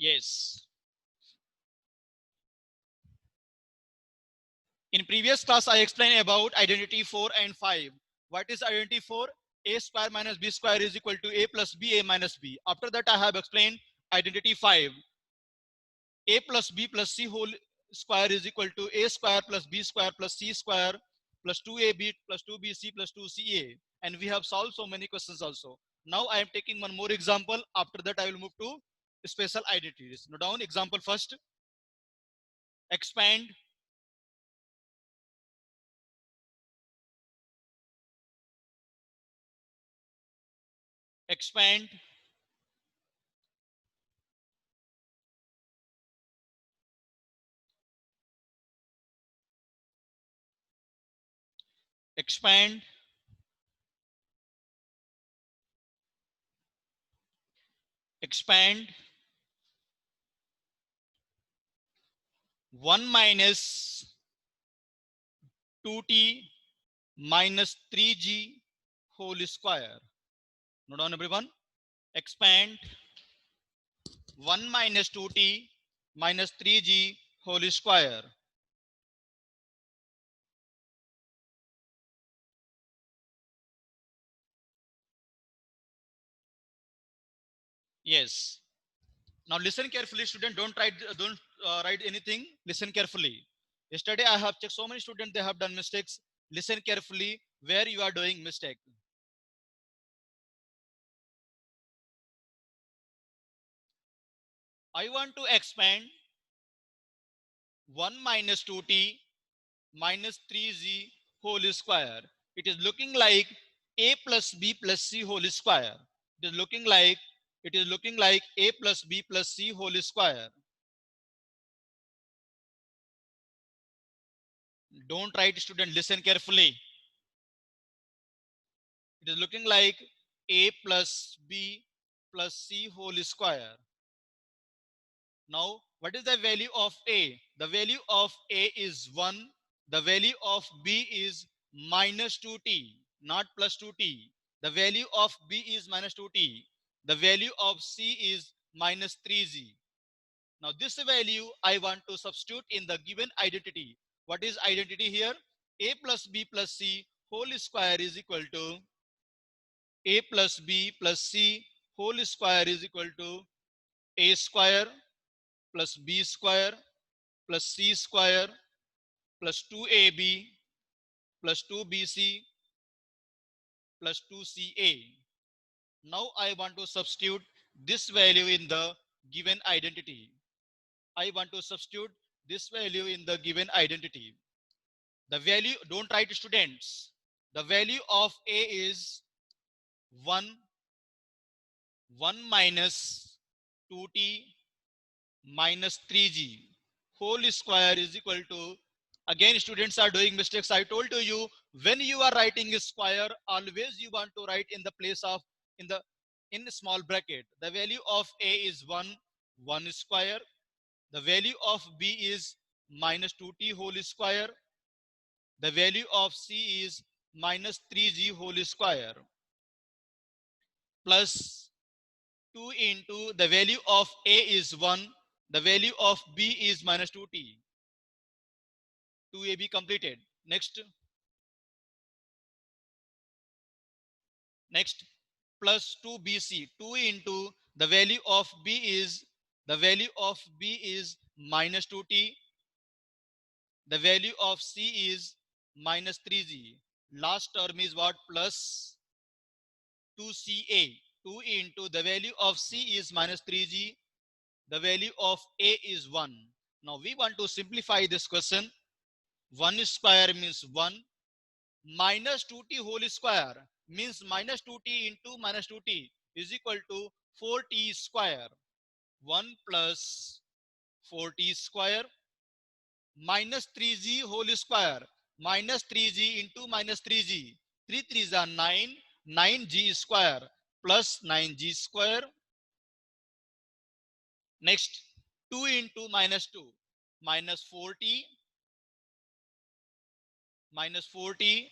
Yes. In previous class, I explained about identity 4 and 5. What is identity 4? A square minus b square is equal to a plus b, a minus b. After that, I have explained identity 5. A plus b plus c whole square is equal to a square plus b square plus c square plus 2ab plus 2bc plus 2ca. And we have solved so many questions also. Now I am taking one more example. After that, I will move to special identities. Note down example first. Expand expand expand expand 1 minus 2t minus 3g whole square. Note down everyone. Expand 1 minus 2t minus 3g whole square. Yes. Now listen carefully, student. Don't write anything. Listen carefully. Yesterday I have checked so many students. They have done mistakes. Listen carefully where you are doing mistake. I want to expand 1 minus 2t minus 3z whole square. It is looking like a plus b plus c whole square. It is looking like a plus b plus c whole square. Don't write, student. Listen carefully. It is looking like a plus b plus c whole square. Now, what is the value of a? The value of a is 1. The value of b is minus 2t, not plus 2t. The value of b is minus 2t. The value of c is minus 3z. Now, this value I want to substitute in the given identity. What is identity here? A plus b plus c whole square is equal to a plus b plus c whole square is equal to a square plus b square plus c square plus 2ab plus 2bc plus 2ca. Now I want to substitute this value in the given identity. I want to substitute this value in the given identity. The value, don't write, students. The value of a is 1, 1 minus 2t minus 3g whole square is equal to, again students are doing mistakes. I told to you, when you are writing a square, always you want to write in the place of, in the small bracket. The value of a is 1, 1 square. The value of b is minus 2t whole square. The value of c is minus 3g whole square plus 2 into the value of a is 1. The value of b is minus 2t. 2ab completed. Next, plus 2bc. 2 into the value of b is, minus 2t. The value of c is minus 3z. Last term is what? Plus 2ca. 2 into the value of c is minus 3g. The value of a is 1. Now we want to simplify this question. 1 square means 1. Minus 2t whole square means minus 2t into minus 2t is equal to 4t square. 1 plus 4t square minus 3g whole square minus 3g into minus 3g. 3 3s are 9. 9g square plus 9g square. Next, 2 into minus 2 minus 4t minus 4t.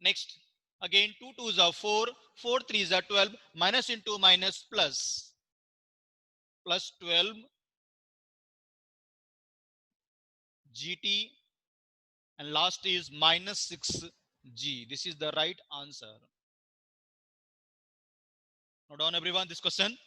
Next, again 2 2s are 4, 4 3s are 12, minus into minus plus. plus 12 gt, and last is minus 6g. This is the right answer. Note down everyone this question.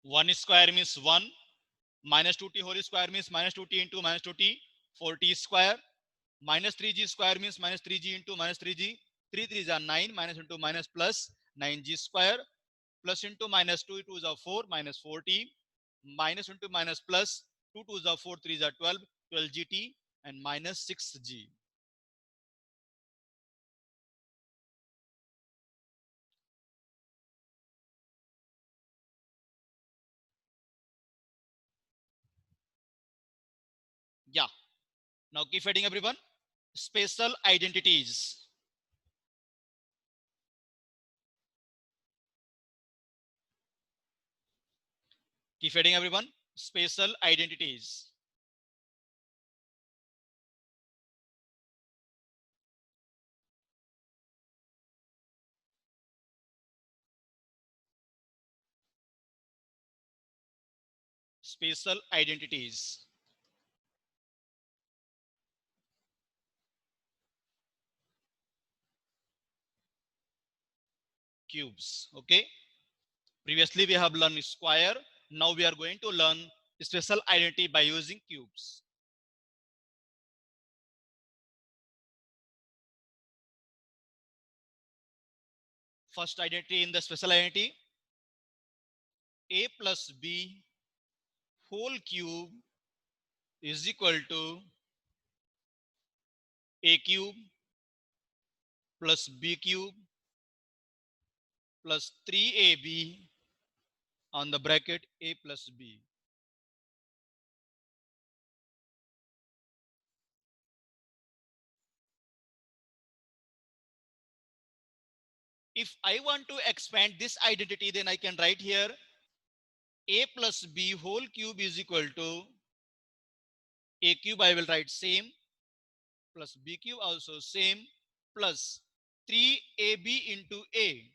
One square means 1, minus 2t whole square means minus 2t into minus 2t, 4t square, minus 3g square means minus 3g into minus 3g, 3 3s are 9, minus into minus plus 9g square, plus into minus 2 2s are 4, minus 4t, minus into minus plus 2 2s are 4, 3s are 12, 12gt, and minus 6g. Yeah. Now keep adding everyone. Spatial identities. Keep adding everyone. Spatial identities. Spatial identities. Cubes. Okay. Previously we have learned square. Now we are going to learn spatial identity by using cubes. First identity in the spatial identity, a plus b whole cube is equal to a cube plus b cube plus 3ab on the bracket a plus b. If I want to expand this identity, then I can write here a plus b whole cube is equal to a cube, I will write same, plus b cube also same, plus 3ab into a,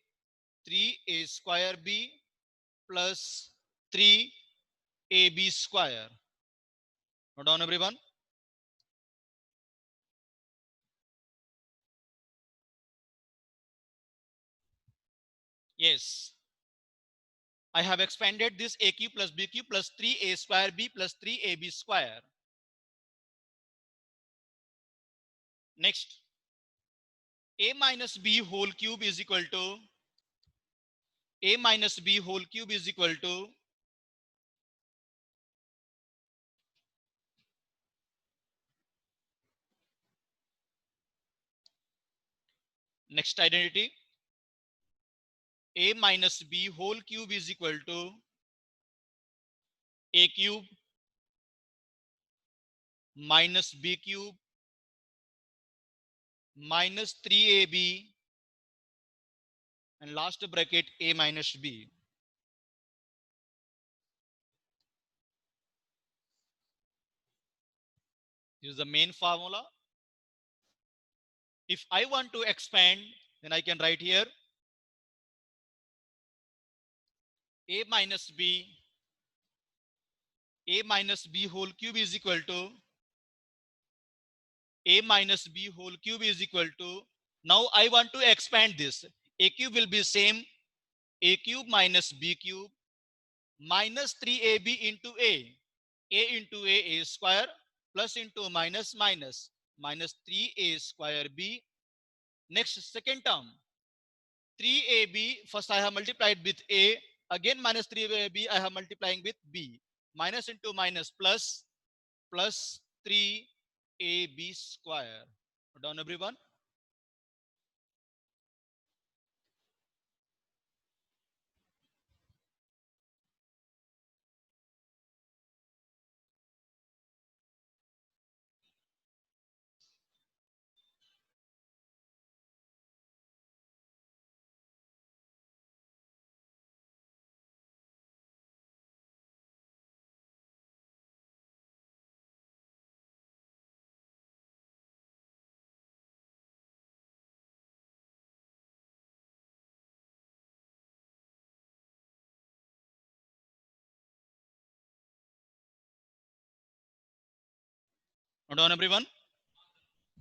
3a square b plus 3ab square. Note down everyone. Yes, I have expanded this a cube plus b cube plus 3a square b plus 3ab square. Next, a minus b whole cube is equal to a minus b whole cube is equal to next identity, a minus b whole cube is equal to a cube minus b cube minus 3ab and last bracket a minus b. This is the main formula. If I want to expand, then I can write here a minus b whole cube is equal to a minus b whole cube is equal to, now I want to expand this. A cube will be same, a cube minus b cube minus 3ab into a into a square plus into minus minus minus 3a square b Next, second term, 3ab, first I have multiplied with a, again minus 3ab I have multiplying with b, minus into minus plus, plus 3ab square. Done everyone? Done everyone?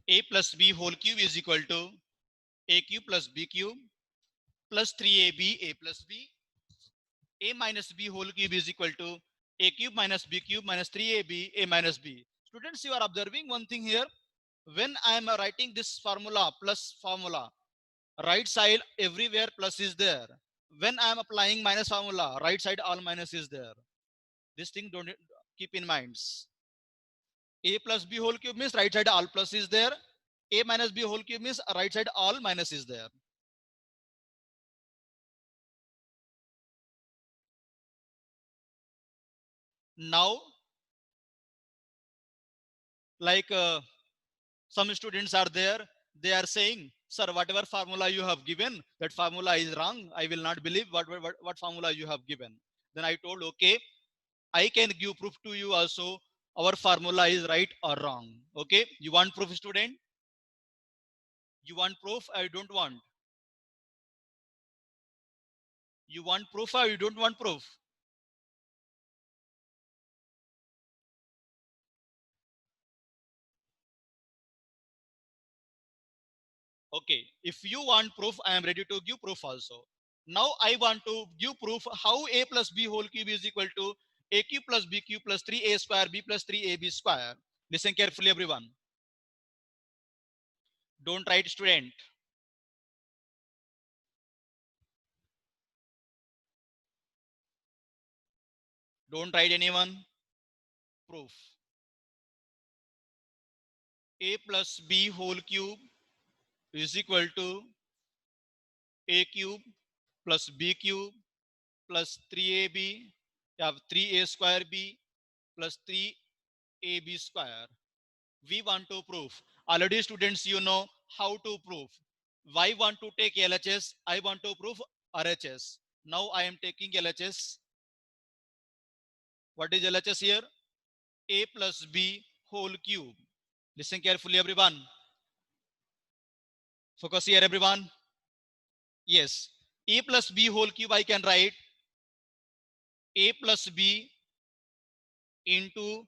A plus b whole cube is equal to a cube plus b cube plus 3ab a plus b, a minus b whole cube is equal to a cube minus b cube minus 3ab a minus b. Students, you are observing one thing here. When I am writing this formula, plus formula, right side everywhere plus is there. When I am applying minus formula, right side all minus is there. This thing don't keep in mind. A plus b whole cube means right side all plus is there. A minus b whole cube means right side all minus is there. Now, like some students are there, they are saying, sir, whatever formula you have given, that formula is wrong. I will not believe what formula you have given. Then I told, okay, I can give proof to you also. Our formula is right or wrong. Okay, you want proof, student? You want proof? I don't want. You want proof or you don't want proof? Okay, if you want proof, I am ready to give proof also. Now I want to give proof how a plus b whole cube is equal to a cube plus b cube plus 3a square b plus 3ab square. Listen carefully, everyone. Don't write, student. Don't write anyone. Proof. A plus b whole cube is equal to a cube plus b cube plus 3ab. You have 3a square b plus 3ab square. We want to prove. Already students, you know how to prove. Why want to take LHS? I want to prove RHS. Now I am taking LHS. What is LHS here? A plus b whole cube. Listen carefully, everyone. Focus here, everyone. Yes. A plus b whole cube, I can write a plus b into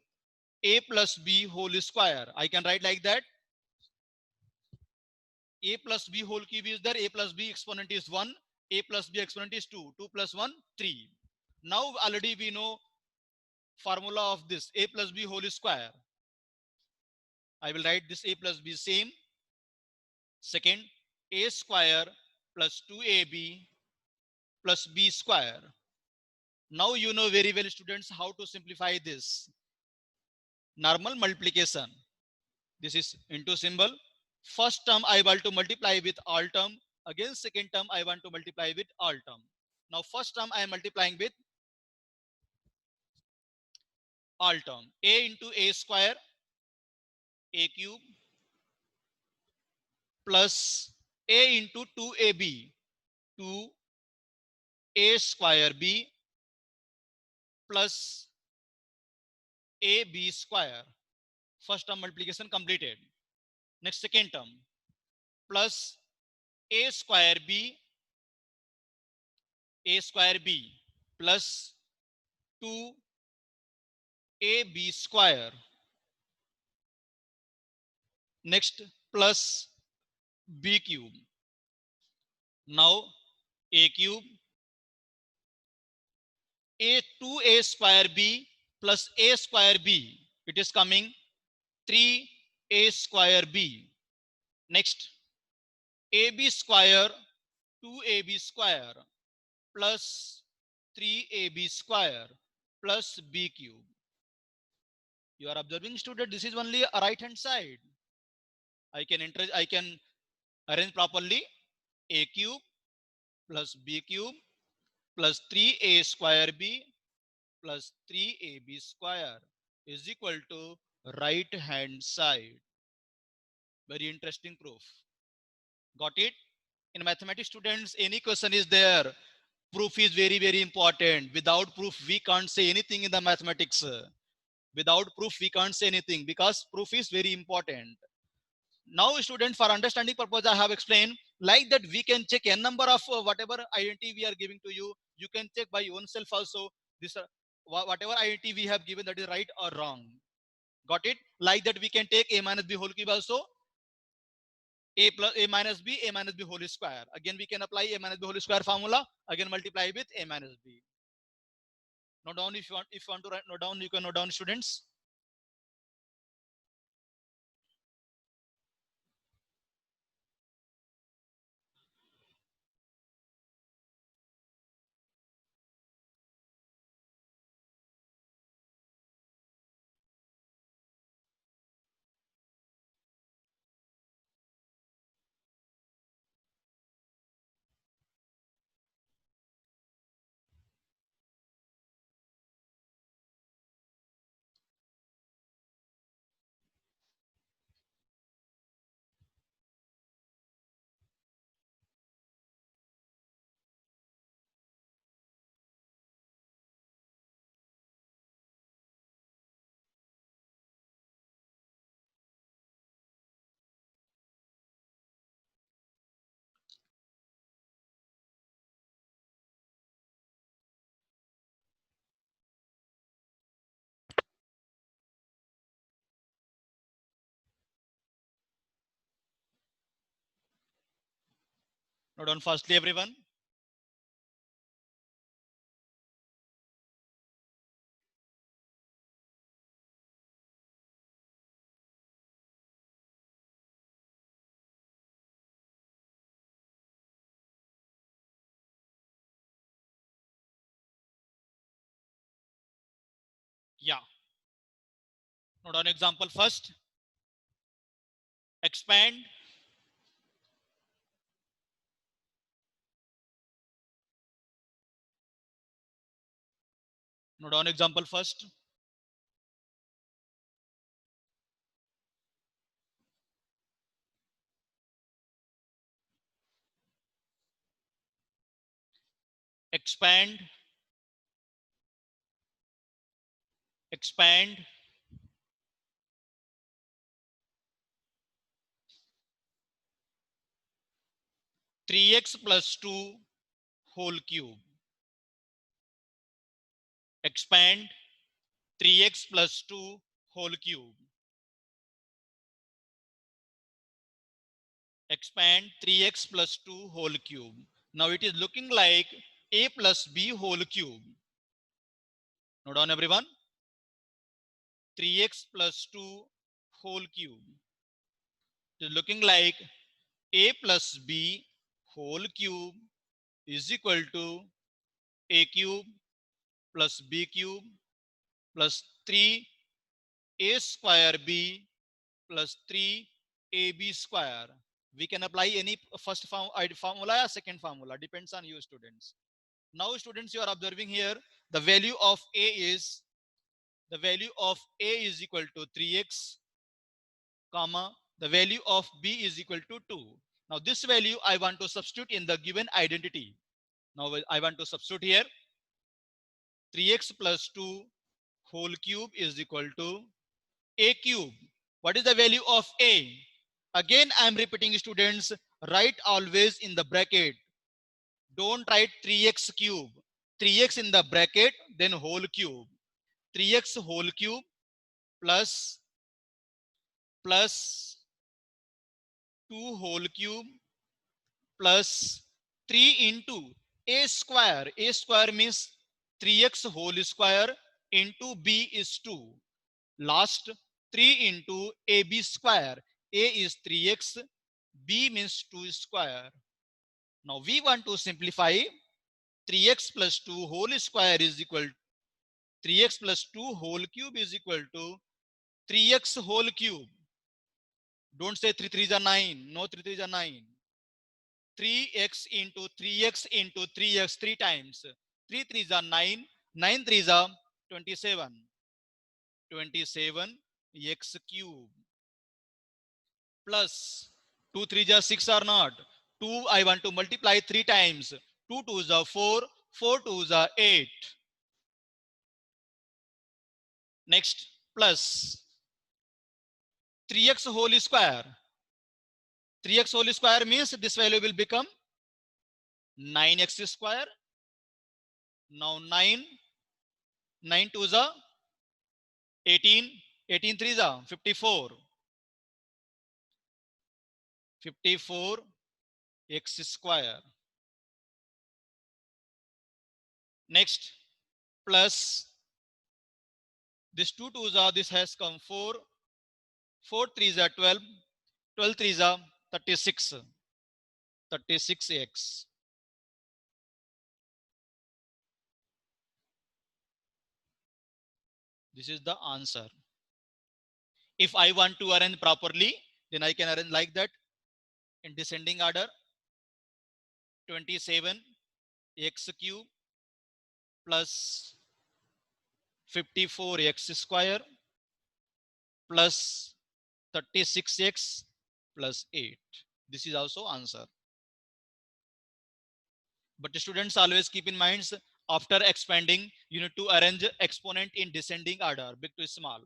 a plus b whole square. I can write like that. A plus b whole cube is there. A plus b exponent is 1. A plus b exponent is 2. 2 plus 1, 3. Now already we know formula of this a plus b whole square. I will write this a plus b same. Second, a square plus 2ab plus b square. Now you know very well, students, how to simplify this. Normal multiplication. This is into symbol. First term I want to multiply with all term. Again second term I want to multiply with all term. Now first term I am multiplying with all term. A into a square, a cube, plus a into 2ab, 2a square b, plus ab square. First term multiplication completed. Next second term, plus a square b, plus 2ab square. Next, plus b cube. Now a cube, a 2a square b plus a square b. It is coming 3a square b. Next, ab square 2ab square plus 3ab square plus b cube. You are observing, student, this is only a right hand side. I can arrange properly. A cube plus b cube plus 3a square b plus 3ab square is equal to right hand side. Very interesting proof. Got it? In mathematics, students, any question is there, proof is very, very important. Without proof, we can't say anything in the mathematics. Without proof, we can't say anything because proof is very important. Now, student, for understanding purpose, I have explained like that we can check n number of whatever identity we are giving to you. You can check by yourself also. This whatever identity we have given, that is right or wrong. Got it? Like that we can take a minus b whole cube also. A plus a minus b whole square. Again, we can apply a minus b whole square formula. Again, multiply with a minus b. Note down if you want. If you want to write, note down. You can note down, students. Note down firstly, everyone. Yeah. Note down example first. Expand. Note down example first. Expand. Expand 3x plus 2 whole cube. Expand 3x plus 2 whole cube. Expand 3x plus 2 whole cube. Now it is looking like a plus b whole cube. Note down, everyone. 3x plus 2 whole cube. It is looking like a plus b whole cube is equal to a cube plus b cube plus 3a square b plus 3ab square. We can apply any first formula or second formula, depends on you, students. Now, students, you are observing here the value of a is equal to 3x, comma, the value of b is equal to 2. Now this value I want to substitute in the given identity. Now I want to substitute here 3x plus 2 whole cube is equal to a cube. What is the value of a? Again, I am repeating, students, write always in the bracket. Don't write 3x cube. 3x in the bracket, then whole cube. 3x whole cube plus 2 whole cube plus 3 into a square. A square means 3x whole square into b is 2. Last 3 into ab square. A is 3x, b means 2 square. Now we want to simplify. 3x plus 2 whole square is equal 3x plus 2 whole cube is equal to 3x whole cube. Don't say 3 3s are 9. No, 3 3s are 9. 3x into 3x into 3x 3 times. 3 3s are 9. 9 3s are 27. 27 x cube plus 2 3s are 6 or not. 2 I want to multiply 3 times. 2 2s are 4. 4 2s are 8. Next plus 3x whole square. 3x whole square means this value will become 9x square. Now 9, 9 2s are 18, 18 3s are 54. 54 x square. Next plus this 2 2s are, this has come 4. 4 3s are 12. 12 3s are 36. 36x. This is the answer. If I want to arrange properly, then I can arrange like that in descending order. 27 x cube plus 54 x square plus 36x plus 8. This is also answer. But the students always keep in mind, after expanding, you need to arrange exponent in descending order, big to small.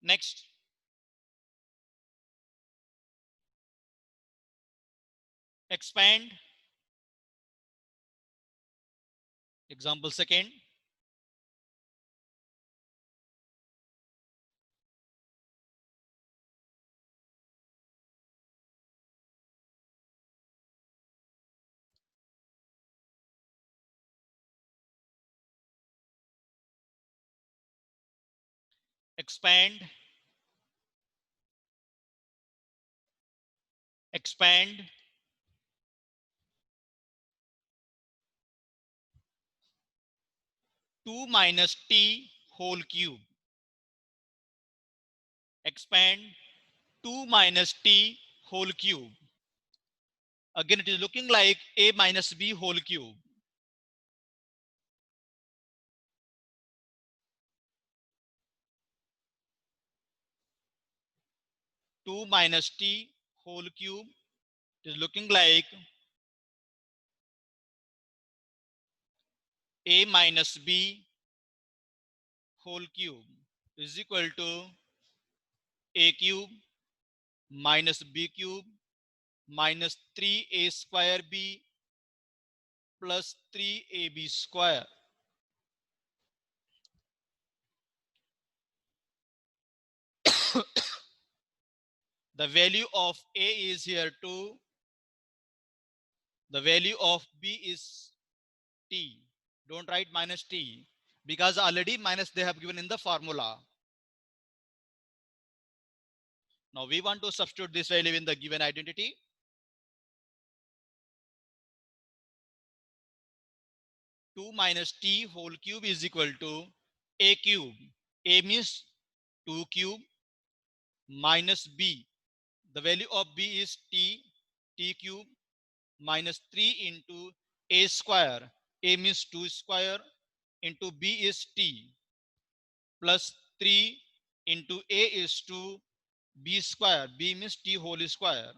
Next, expand. Example second. Expand. Expand 2 minus t whole cube. Expand 2 minus t whole cube. Again, it is looking like a minus b whole cube. 2 minus t whole cube is looking like a minus b whole cube is equal to a cube minus b cube minus 3a square b plus 3ab square. The value of a is here 2. The value of b is t. Don't write minus t because already minus they have given in the formula. Now we want to substitute this value in the given identity. 2 minus t whole cube is equal to a cube. A means 2 cube minus b. The value of b is t. T cube minus 3 into a square. A means 2 square into b is t plus 3 into a is 2 b square. B means t whole square.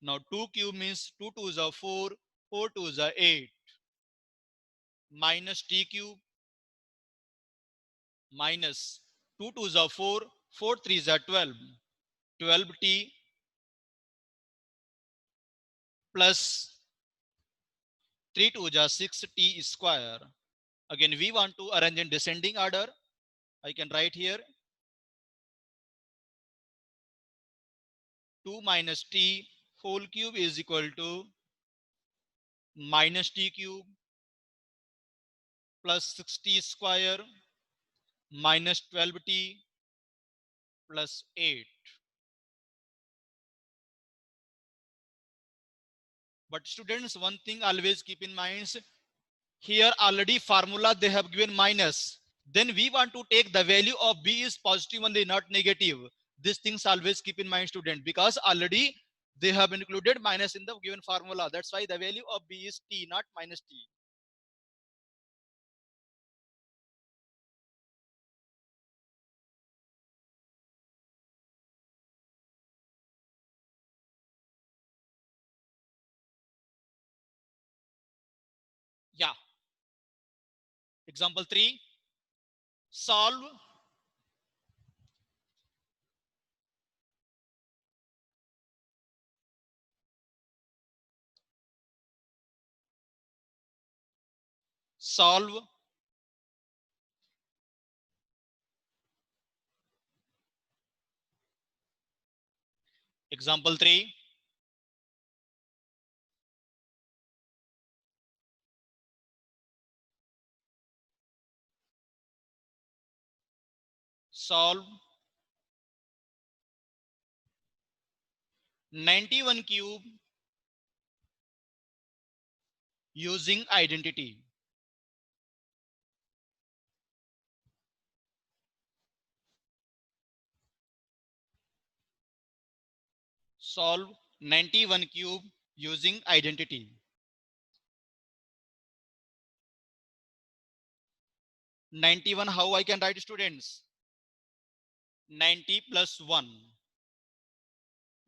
Now 2 cube means 2 2s are 4. 4 2s are 8. minus t cube minus 2 2s are 4, 4 3s are 12, 12t plus 3 2s are 6t square. Again, we want to arrange in descending order. I can write here 2 minus t whole cube is equal to minus t cube plus 6t square minus 12t plus 8. But students, one thing always keep in mind, here already formula they have given minus. Then we want to take the value of b is positive only, not negative. These things always keep in mind, student, because already they have included minus in the given formula. That's why the value of b is t, not minus t. Yeah. Example 3. Solve solve example 3. Solve 91 cube using identity. Solve 91 cube using identity. 91, how I can write, students? 90 plus 1.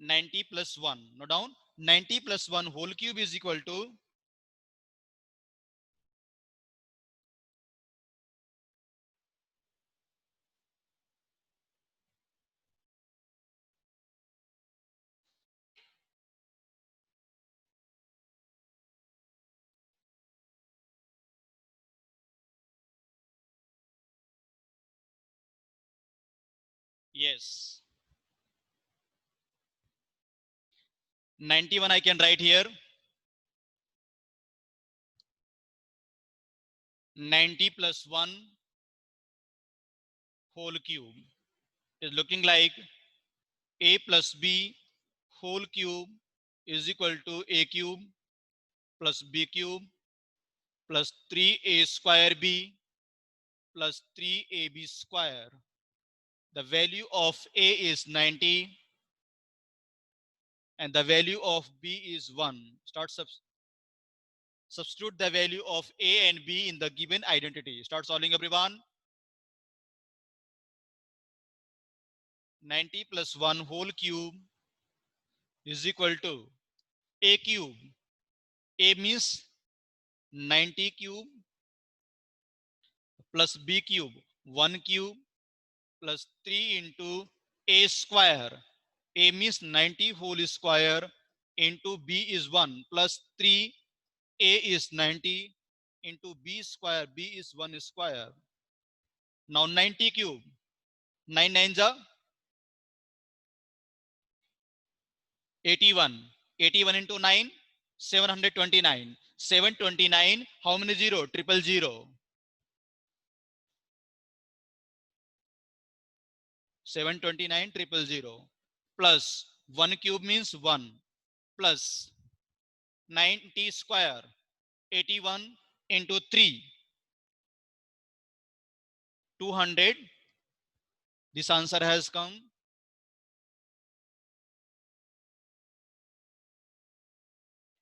90 plus 1. Note down. 90 plus 1 whole cube is equal to 91 I can write here 90 plus 1 whole cube is looking like a plus b whole cube is equal to a cube plus b cube plus 3a square b plus 3ab square. The value of a is 90 and the value of b is 1. Substitute the value of a and b in the given identity. Start solving, everyone. 90 plus 1 whole cube is equal to a cube. A means 90 cube plus b cube 1 cube plus 3 into a square. A means 90 whole square into b is 1 plus 3. A is 90 into b square. B is 1 square. Now 90 cube. 9 nines are 81. 81 into 9, 729. 729, how many zero? Triple zero. 729 triple zero plus 1 cube means 1 plus 90 square 81 into 3 200. This answer has come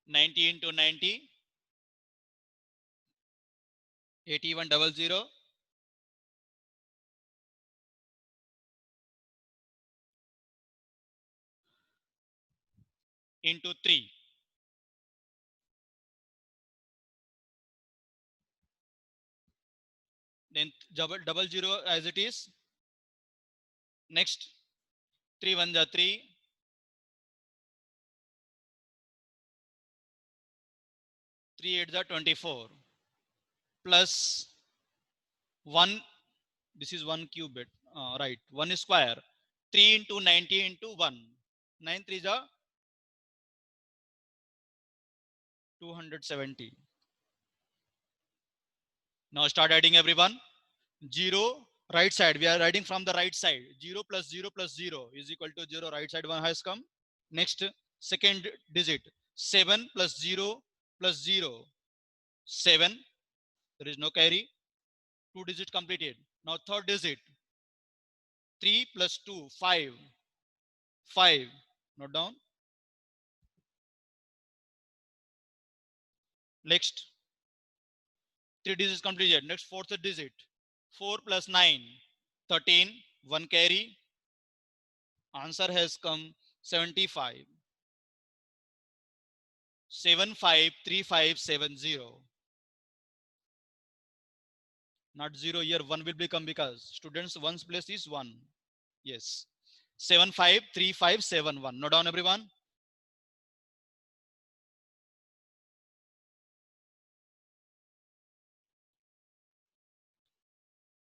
90 into 90 8100 into 3. Then double zero as it is. Next, 3 1 ja 3, 3 8 ja 24, plus 1. This is 1 cubed, right? 1 square. 3 into 90 into 1. 9 3 ja 270. Now start adding everyone. 0 right side. We are writing from the right side. 0 plus 0 plus 0 is equal to 0. Right side 1 has come. Next, second digit. 7 plus 0 plus 0. 7. There is no carry. 2 digit completed. Now third digit. 3 plus 2. 5. 5. Note down. Next, 3 digits completed. Next, fourth digit. 4 plus 9. 13. 1 carry. Answer has come 75. 753570. Not 0 here. 1 will become because students one's place is 1. Yes. 753571. Note down everyone.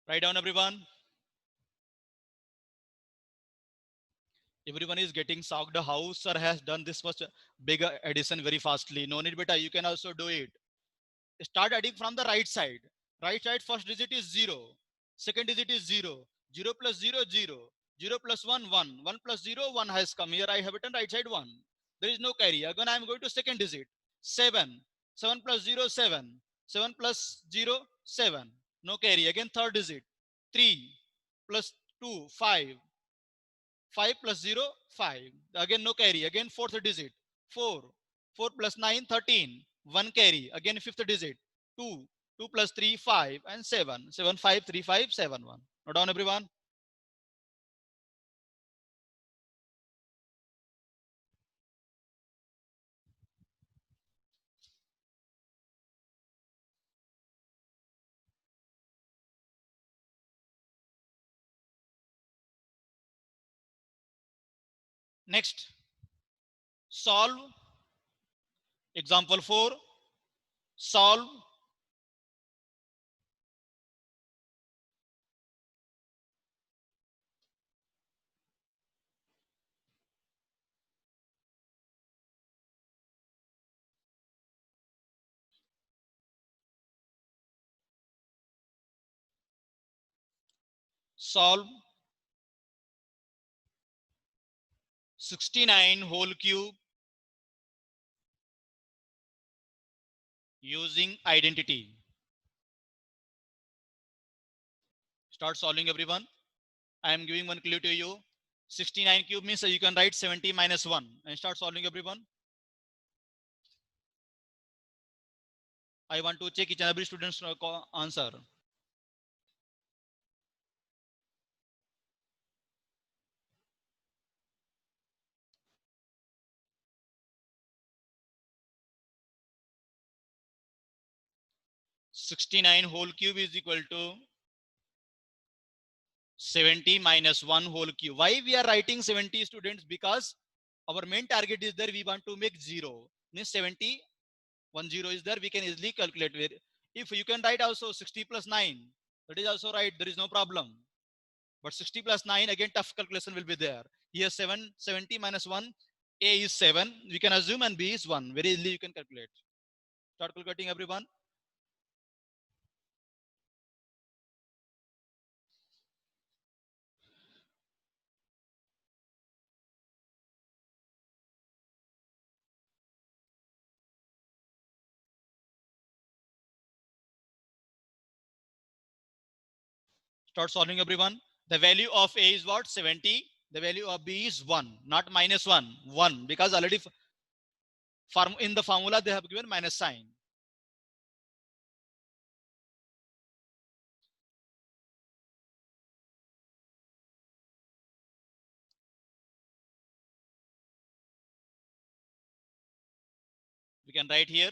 Write down everyone. Everyone is getting shocked. How sir has done this much big addition very fastly. No need beta. You can also do it. Start adding from the right side. Right side first digit is 0. Second digit is 0. 0 plus 0, 0. 0 plus 1, 1. 1 plus 0, 1 has come. Here I have written right side 1. There is no carry. Again I am going to second digit. 7. 7 plus 0, 7. 7 plus 0, 7. No carry. Again third digit. 3 plus 2, 5. 5 plus 0, 5. Again no carry. Again fourth digit. 4. 4 plus 9, 13. 1 carry. Again fifth digit. 2. 2 plus 3, 5. And 7. 7, 5, 3, 5, 7, 1. Note down everyone. Next, solve. Example 4. Solve. Solve 69 whole cube using identity. Start solving everyone. I am giving one clue to you. 69 cube means you can write 70 minus 1 and start solving everyone. I want to check each and every student's answer. (69 whole cube is equal to 70 minus 1 whole cube. Why we are writing 70 students? Because our main target is there. We want to make 0. Means 70, 1 0 is there. We can easily calculate. If you can write also 60 plus 9, that is also right. There is no problem. But 60 plus 9, again, tough calculation will be there. Here 70 minus 1, A is 7. We can assume and B is 1. Very easily you can calculate. Start calculating everyone. Start solving everyone. The value of A is what? 70. The value of B is 1, not minus 1. 1, because already in the formula they have given minus sign. We can write here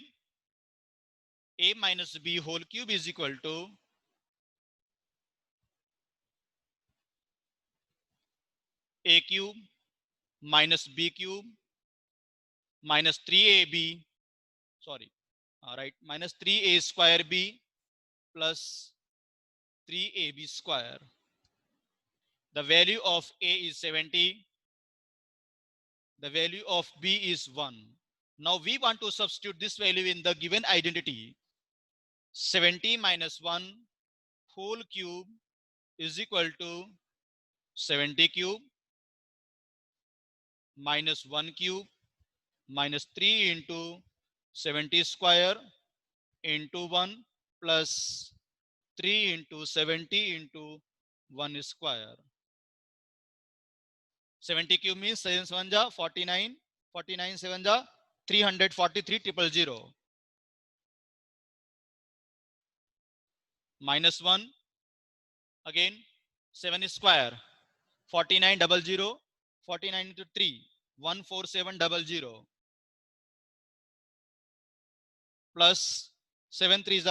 A minus B whole cube is equal to a cube minus b cube minus 3ab, sorry, right, minus 3a square b plus 3ab square. The value of a is 70. The value of b is 1. Now we want to substitute this value in the given identity. 70 minus 1 whole cube is equal to 70 cube minus 1 cube minus 3 into 70 square into 1 plus 3 into 70 into 1 square. 70 cube means 7 7 ja 49, 49 7 ja 343 000 minus 1 again 7 square 49 00 49 into 3 147 00 plus 7 3 is